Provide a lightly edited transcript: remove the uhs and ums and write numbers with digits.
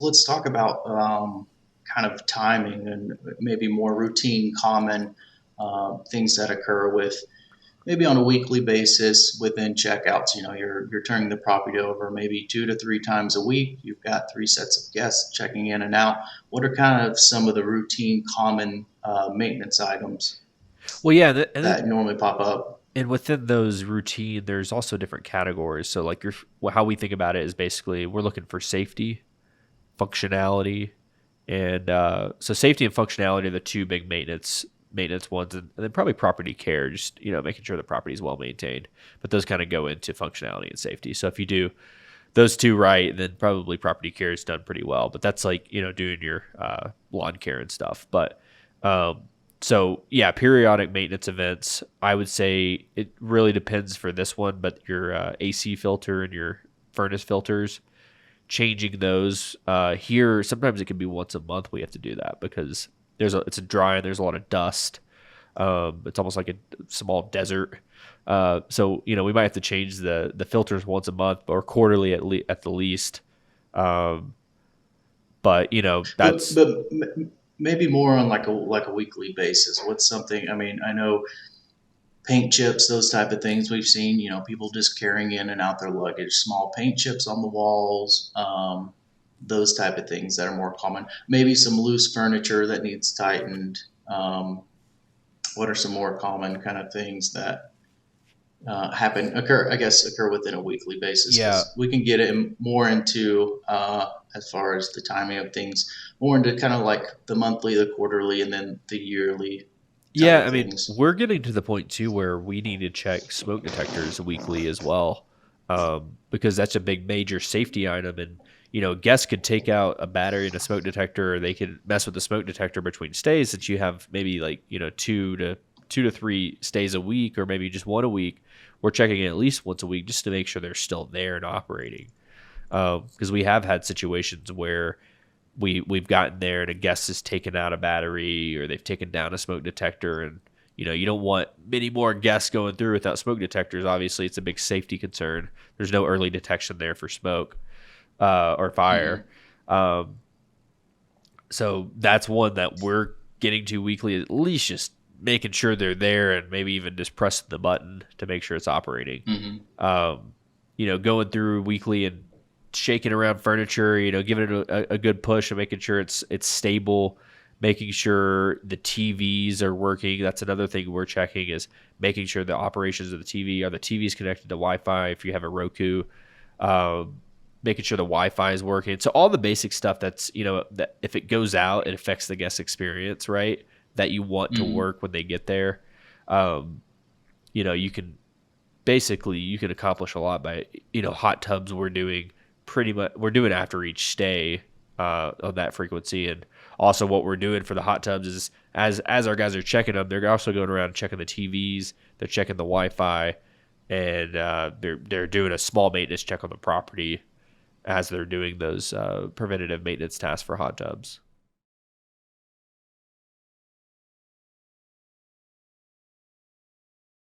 Let's talk about kind of timing and maybe more routine, common things that occur with maybe on a weekly basis within checkouts. You're turning the property over maybe 2 to 3 times a week. You've got 3 sets of guests checking in and out. What are kind of some of the routine, common maintenance items Well, yeah, and then that normally pop up? and within those routine, there's also different categories. So like how we think about it is basically we're looking for safety, functionality, and so safety and functionality are the two big maintenance ones, and then probably property care, just making sure the property is well maintained. But those kind of go into functionality and safety. So if you do those two right, then probably property care is done pretty well. But that's like doing your lawn care and stuff. But so yeah, periodic maintenance events. I would say it really depends for this one, but your AC filter and your furnace filters, changing those here. Sometimes it can be once a month. We have to do that because it's a dry and there's a lot of dust. It's almost like a small desert. So we might have to change the filters once a month or quarterly at the least. Um, but But that's maybe more on like a weekly basis. What's something? I mean, I know paint chips, those type of things we've seen, people just carrying in and out their luggage, small paint chips on the walls, those type of things that are more common. Maybe some loose furniture that needs tightened. What are some more common kind of things that occur within a weekly basis? yeah. Because we can get it more into, as far as the timing of things, more into kind of like the monthly, the quarterly, and then the yearly type Yeah, of I mean, things. we're getting to the point too where we need to check smoke detectors weekly as well, because that's a big major safety item. And guests could take out a battery in a smoke detector, or they could mess with the smoke detector between stays. That you have maybe like 2 to 3 stays a week, or maybe just one a week. We're checking it at least once a week just to make sure they're still there and operating. Because we have had situations where we've gotten there and a guest has taken out a battery or they've taken down a smoke detector, and you don't want many more guests going through without smoke detectors. Obviously it's a big safety concern. There's no early detection there for smoke or fire. Mm-hmm. um, so that's one that we're getting to weekly, at least just making sure they're there and maybe even just pressing the button to make sure it's operating. Mm-hmm. um, going through weekly and shaking around furniture, giving it a good push and making sure it's stable, making sure the TVs are working. That's another thing we're checking, is making sure the operations of the TV, are the TVs connected to Wi-Fi if you have a Roku, making sure the Wi-Fi is working. So all the basic stuff that's, that if it goes out, it affects the guest experience, right? That you want to Mm-hmm. work when they get there. Um, you can accomplish a lot by hot tubs. We're doing after each stay on that frequency. And also what we're doing for the hot tubs is, as our guys are checking them, they're also going around checking the TVs, they're checking the Wi-Fi, and they're doing a small maintenance check on the property as they're doing those preventative maintenance tasks for hot tubs.